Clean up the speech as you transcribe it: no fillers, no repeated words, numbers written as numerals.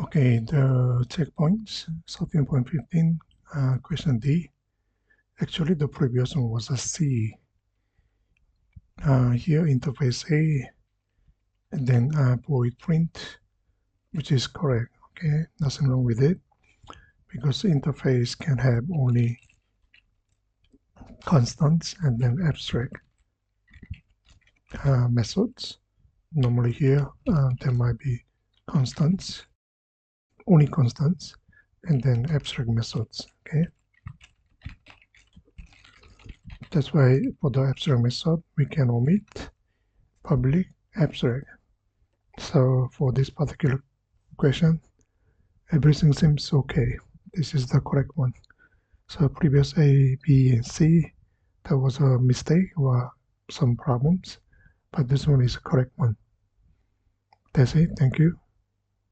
Okay, the checkpoints, 13.15, question D. Actually, the previous one was a C. Here, interface A, and then void print, which is correct. Okay, nothing wrong with it, because interface can have only constants and then abstract methods. Normally here, there might be constants, only constants, and then abstract methods. Okay, that's why for the abstract method we can omit public abstract. So for this particular question, everything seems okay. This is the correct one. So previous A, B, and C, there was a mistake or some problems, but this one is the correct one. That's it. Thank you.